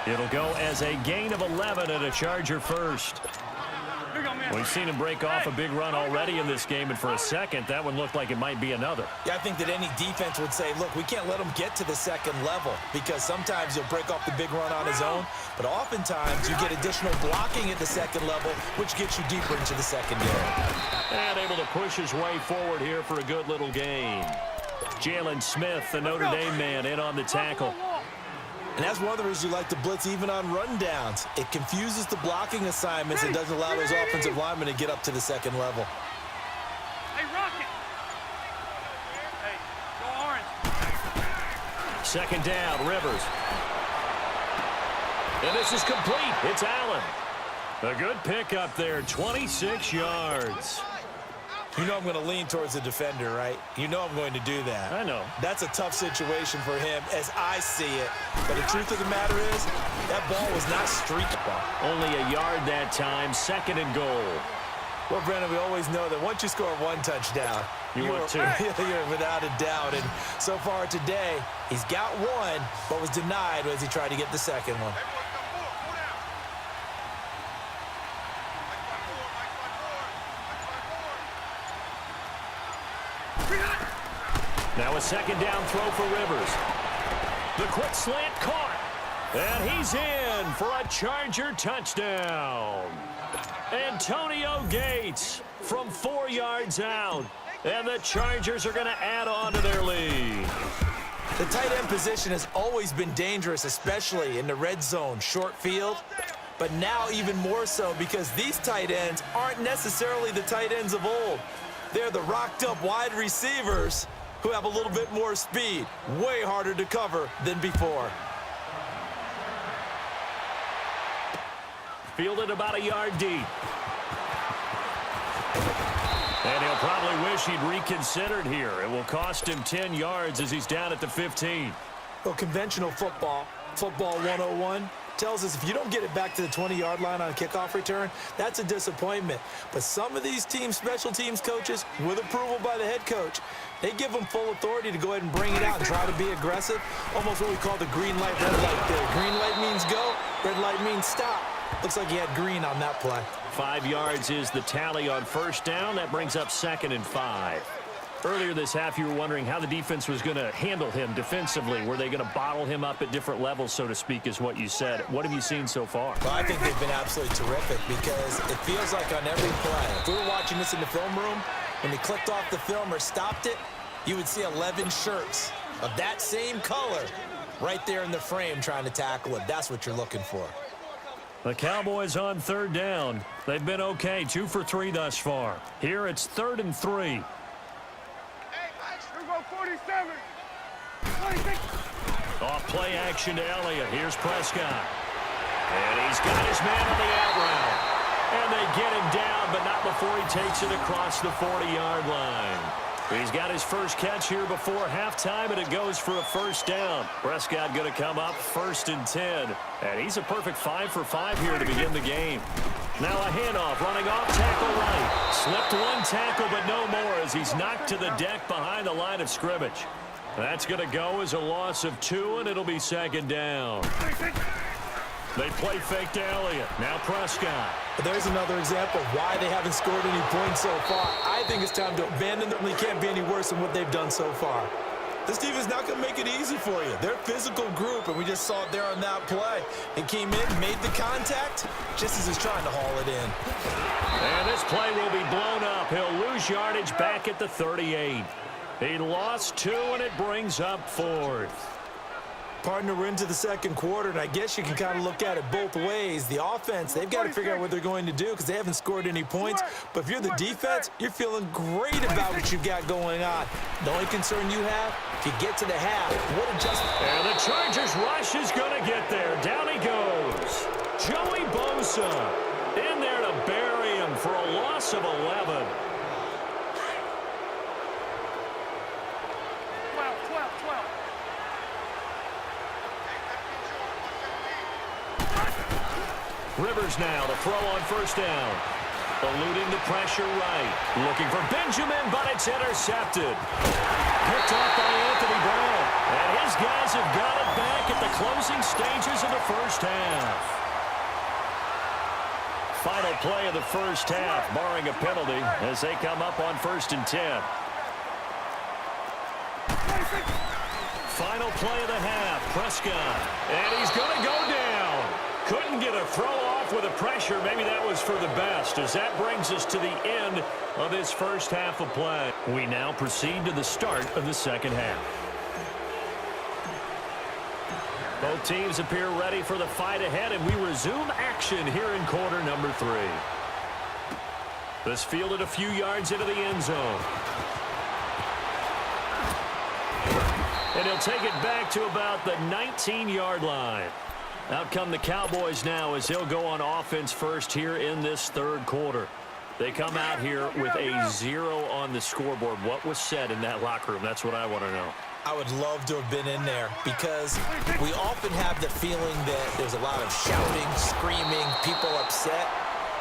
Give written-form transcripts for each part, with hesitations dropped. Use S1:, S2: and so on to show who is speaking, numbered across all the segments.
S1: It'll go as a gain of 11 and a Charger first. We've seen him break off a big run already in this game, and for a second, that one looked like it might be another.
S2: Yeah, I think that any defense would say, look, we can't let him get to the second level because sometimes he'll break off the big run on his own, but oftentimes you get additional blocking at the second level, which gets you deeper into the secondary.
S1: And able to push his way forward here for a good little gain. Jalen Smith, the Notre Dame man, in on the tackle.
S2: And that's one of the reasons you like to blitz even on rundowns. It confuses the blocking assignments and doesn't allow those offensive linemen to get up to the second level.
S3: Hey, Rocket. Hey, go orange.
S1: Second down, Rivers. And this is complete. It's Allen. A good pickup there, 26 yards.
S2: You know I'm going to lean towards the defender, right? You know I'm going to do that.
S1: I know.
S2: That's a tough situation for him as I see it. But the truth of the matter is, that ball was not streaky ball.
S1: Only a yard that time, second and goal.
S2: Well, Brennan, we always know that once you score one touchdown,
S1: you want two.
S2: You're without a doubt. And so far today, he's got one, but was denied as he tried to get the second one.
S1: Now a second down throw for Rivers. The quick slant caught. And he's in for a Charger touchdown. Antonio Gates from 4 yards out. And the Chargers are going to add on to their lead.
S2: The tight end position has always been dangerous, especially in the red zone, short field. But now even more so because these tight ends aren't necessarily the tight ends of old. They're the rocked-up wide receivers who have a little bit more speed, way harder to cover than before.
S1: Fielded about a yard deep. And he'll probably wish he'd reconsidered here. It will cost him 10 yards as he's down at the 15.
S2: Well, conventional football 101, tells us if you don't get it back to the 20-yard line on a kickoff return, that's a disappointment. But some of these teams, special teams coaches, with approval by the head coach, they give them full authority to go ahead and bring it out and try to be aggressive. Almost what we call the green light, red light there. Green light means go, red light means stop. Looks like he had green on that play.
S1: 5 yards is the tally on first down. That brings up 2nd and 5. Earlier this half, you were wondering how the defense was going to handle him defensively. Were they going to bottle him up at different levels, so to speak, is what you said. What have you seen so far?
S2: Well, I think they've been absolutely terrific because it feels like on every play, if we were watching this in the film room, when they clicked off the film or stopped it, you would see 11 shirts of that same color right there in the frame trying to tackle it. That's what you're looking for.
S1: The Cowboys on third down. They've been okay, 2 for 3 thus far. Here it's 3rd and 3.
S3: 47. 26.
S1: Off play action to Elliott. Here's Prescott. And he's got his man on the out route. And they get him down, but not before he takes it across the 40-yard line. He's got his first catch here before halftime, and it goes for a first down. Prescott going to come up 1st and 10. And he's a perfect 5 for 5 here to begin the game. Now a handoff, running off tackle right. Slipped one tackle, but no more as he's knocked to the deck behind the line of scrimmage. That's going to go as a loss of 2, and it'll be 2nd down. They play fake to Elliott. Now Prescott.
S2: But there's another example of why they haven't scored any points so far. I think it's time to abandon them. They can't be any worse than what they've done so far. This team is not going to make it easy for you. They're a physical group, and we just saw it there on that play. It came in, made the contact, just as he's trying to haul it in.
S1: And this play will be blown up. He'll lose yardage back at the 38. He lost 2, and it brings up 4th.
S2: Partner, we're into the second quarter, and I guess you can kind of look at it both ways. The offense, they've got to figure out what they're going to do because they haven't scored any points. But if you're the defense, you're feeling great about what you've got going on. The only concern you have, if you get to the half, what adjustment?
S1: And the Chargers rush is going to get there. Down he goes. Joey Bosa in there to bury him for a loss of 11.
S3: 12.
S1: Rivers now to throw on first down. Eluding the pressure right. Looking for Benjamin, but it's intercepted. Picked off by Anthony Brown. And his guys have got it back at the closing stages of the first half. final play of the first half, barring a penalty, as they come up on 1st and 10. Final play of the half, Prescott. And he's going to go down. Couldn't get a throw off with the pressure. Maybe that was for the best, as that brings us to the end of this first half of play. We now proceed to the start of the second half. Both teams appear ready for the fight ahead, and we resume action here in quarter number 3. This fielded a few yards into the end zone. And he'll take it back to about the 19-yard line. Out come the Cowboys now as they'll go on offense first here in this third quarter. They come out here with a 0 on the scoreboard. What was said in that locker room? That's what I want to know.
S2: I would love to have been in there because we often have the feeling that there's a lot of shouting, screaming, people upset.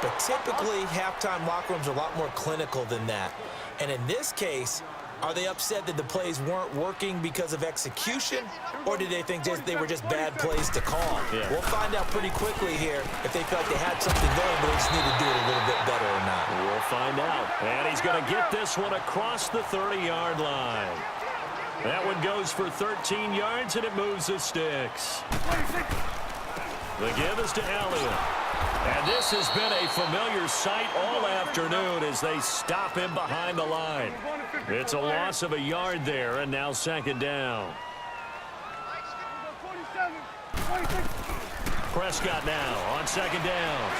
S2: But typically, halftime locker rooms are a lot more clinical than that. And in this case, are they upset that the plays weren't working because of execution, or did they think they were just bad plays to call?
S1: Yeah.
S2: We'll find out pretty quickly here if they felt they had something going, but they just need to do it a little bit better or not.
S1: We'll find out. And he's going to get this one across the 30-yard line. That one goes for 13 yards, and it moves the sticks. The give is to Elliott. And this has been a familiar sight all afternoon as they stop him behind the line. It's a loss of a yard there, and now second down. Prescott now on second down.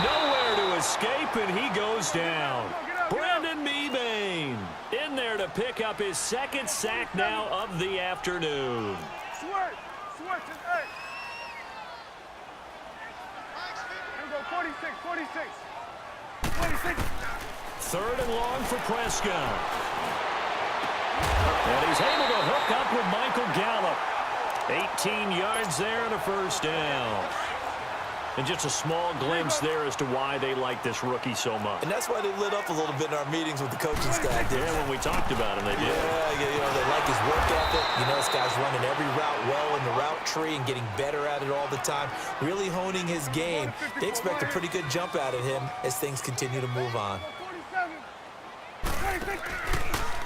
S1: Nowhere to escape, and he goes down. Brandon Mebane in there to pick up his second sack now of the afternoon. Third and long for Prescott. And he's able to hook up with Michael Gallup. 18 yards there and a first down. And just a small glimpse there as to why they like this rookie so much.
S2: And that's why they lit up a little bit in our meetings with the coaching staff.
S1: Yeah, when we talked about him, they did.
S2: Yeah, you know, they like his work ethic. You know, this guy's running every route well in the route tree and getting better at it all the time, really honing his game. They expect a pretty good jump out of him as things continue to move on.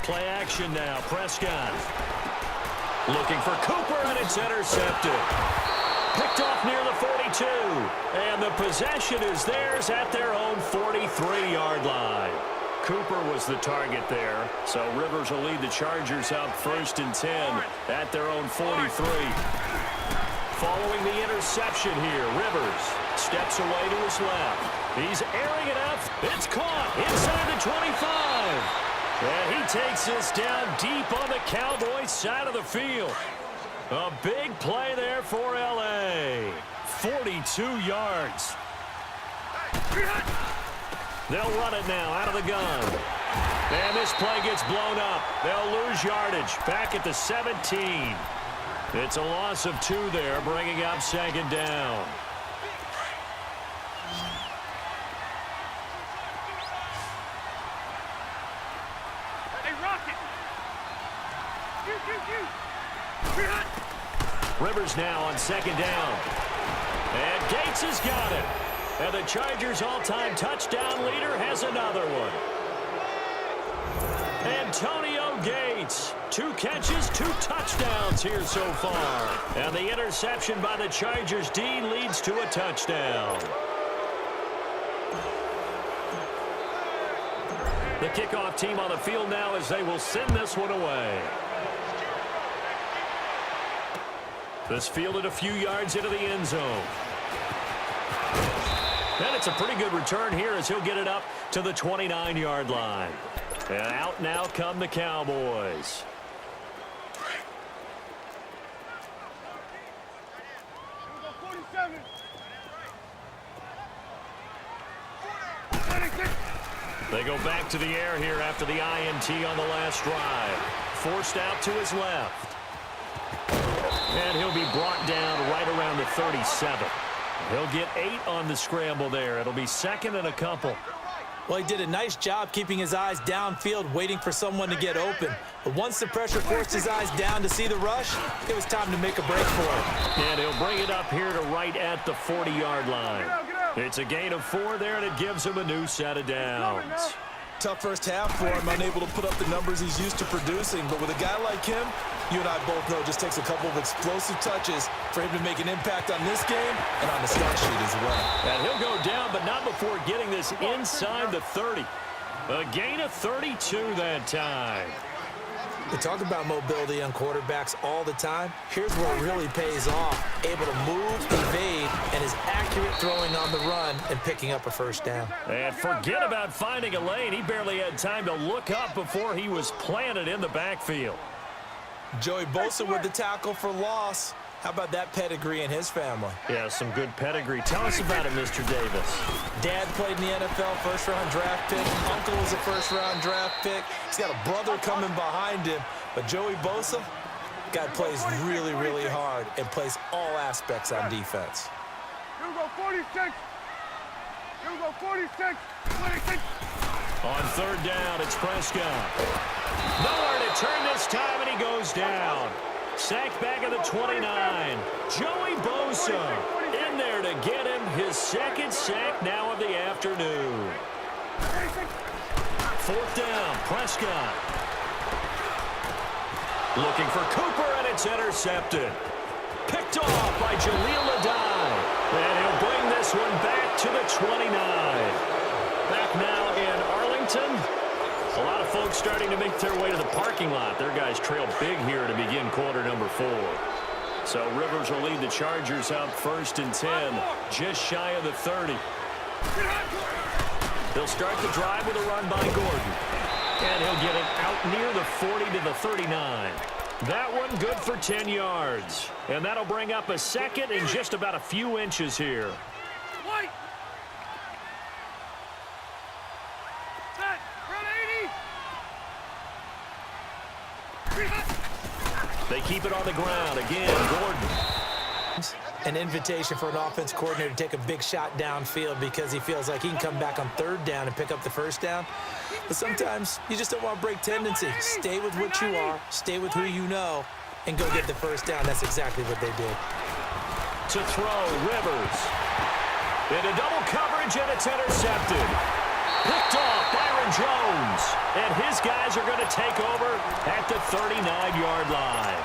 S1: Play action now, Prescott. Looking for Cooper, and it's intercepted. Picked off near the 42, and the possession is theirs at their own 43-yard line. Cooper was the target there, so Rivers will lead the Chargers up 1st and 10 at their own 43. Following the interception here, Rivers steps away to his left. He's airing it up. It's caught inside the 25. And he takes this down deep on the Cowboys side of the field. A big play there for L.A. 42 yards. They'll run it now out of the gun. And this play gets blown up. They'll lose yardage back at the 17. It's a loss of 2 there, bringing up second down. Rivers now on second down. And Gates has got it. And the Chargers' all-time touchdown leader has another one. Antonio Gates. 2 catches, 2 touchdowns here so far. And the interception by the Chargers D leads to a touchdown. The kickoff team on the field now as they will send this one away. This fielded a few yards into the end zone. And it's a pretty good return here as he'll get it up to the 29-yard line. And out now come the Cowboys. They go back to the air here after the INT on the last drive. Forced out to his left. And he'll be brought down right around the 37. He'll get 8 on the scramble there. It'll be second and a couple.
S2: Well, he did a nice job keeping his eyes downfield, waiting for someone to get open. But once the pressure forced his eyes down to see the rush, it was time to make a break for him.
S1: And he'll bring it up here to right at the 40-yard line. It's a gain of 4 there, and it gives him a new set of downs.
S2: Tough first half for him, unable to put up the numbers he's used to producing. But with a guy like him, you and I both know it just takes a couple of explosive touches for him to make an impact on this game and on the stat sheet as well.
S1: And he'll go down, but not before getting this inside the 30. A gain of 32 that time.
S2: We talk about mobility on quarterbacks all the time. Here's where it really pays off. Able to move, evade, and is accurate throwing on the run and picking up a first down.
S1: And forget about finding a lane. He barely had time to look up before he was planted in the backfield.
S2: Joey Bosa with the tackle for loss. How about that pedigree in his family?
S1: Yeah, some good pedigree. Tell us about it, Mr. Davis.
S2: Dad played in the NFL, first-round draft pick. Uncle was a first-round draft pick. He's got a brother coming behind him. But Joey Bosa, guy plays really, really hard and plays all aspects on defense.
S3: You go 46. You go 46. 26.
S1: On third down, it's Prescott. Nowhere to turn this time, and he goes down. Sacked back at the 29. Joey Bosa in there to get him his second sack now of the afternoon. Fourth down, Prescott. Looking for Cooper, and it's intercepted. Picked off by Jaleel Adai. And he'll bring this one back to the 29. Back now in Arlington. A lot of folks starting to make their way to the parking lot. Their guys trail big here to begin quarter number 4. So Rivers will lead the Chargers out first and 10, just shy of the 30. They'll start the drive with a run by Gordon. And he'll get it out near the 40 to the 39. That one good for 10 yards. And that'll bring up a second and just about a few inches here.
S3: White. Set. Run 80.
S1: They keep it on the ground. Again, Gordon.
S2: An invitation for an offense coordinator to take a big shot downfield because he feels like he can come back on third down and pick up the first down. But sometimes you just don't want to break tendency. Stay with what you are, stay with who you know, and go get the first down. That's exactly what they did.
S1: To throw, Rivers. Into double coverage, and it's intercepted. Picked off, Byron Jones. And his guys are going to take over at the 39-yard line.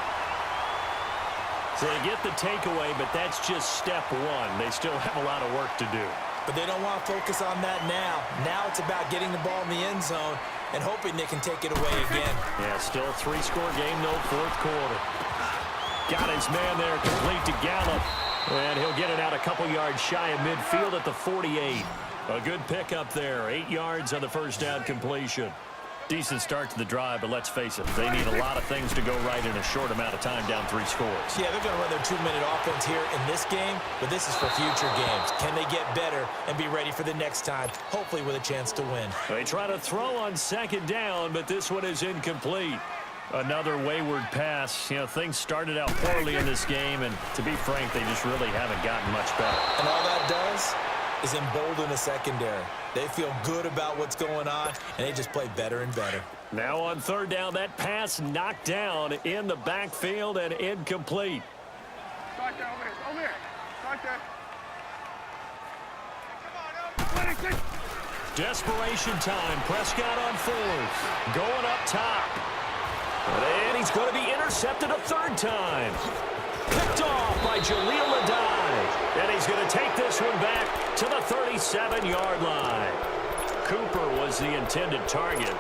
S1: So they get the takeaway, but that's just step one. They still have a lot of work to do.
S2: But they don't want to focus on that now. Now it's about getting the ball in the end zone and hoping they can take it away again.
S1: Yeah, still a 3-score game, no fourth quarter. Got his man there, complete to Gallup. And he'll get it out a couple yards shy of midfield at the 48. A good pickup there, 8 yards on the first down completion. Decent start to the drive, but let's face it, they need a lot of things to go right in a short amount of time, down 3 scores.
S2: Yeah, they're going to run their 2-minute offense here in this game, but this is for future games. Can they get better and be ready for the next time, hopefully with a chance to win?
S1: They try to throw on second down, but this one is incomplete. Another wayward pass. You know, things started out poorly in this game, and to be frank, they just really haven't gotten much better.
S2: And all that does is embolden a secondary. They feel good about what's going on, and they just play better and better.
S1: Now on third down, that pass knocked down in the backfield and incomplete.
S3: Start there, over here. Start there. 26.
S1: Desperation time. Prescott on fourth. Going up top. And he's going to be intercepted a third time. Picked off by Jaleel Adai. And he's going to take this one back to the 37-yard line. Cooper was the intended target.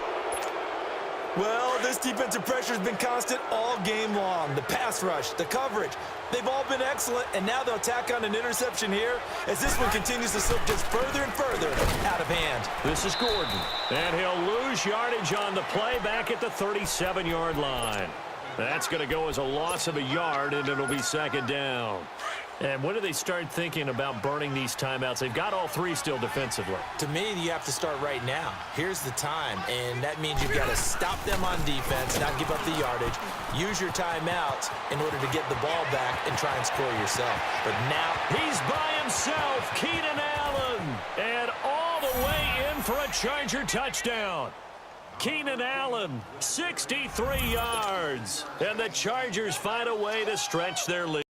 S2: Well, this defensive pressure has been constant all game long. The pass rush, the coverage, they've all been excellent, and now they'll tack on an interception here as this one continues to slip just further and further out of hand.
S1: This is Gordon, and he'll lose yardage on the play back at the 37-yard line. That's going to go as a loss of a yard, and it'll be second down. And when do they start thinking about burning these timeouts? They've got all 3 still defensively.
S2: To me, you have to start right now. Here's the time, and that means you've got to stop them on defense, not give up the yardage. Use your timeouts in order to get the ball back and try and score yourself. But now
S1: he's by himself, Keenan Allen, and all the way in for a Charger touchdown. Keenan Allen, 63 yards. And the Chargers find a way to stretch their lead.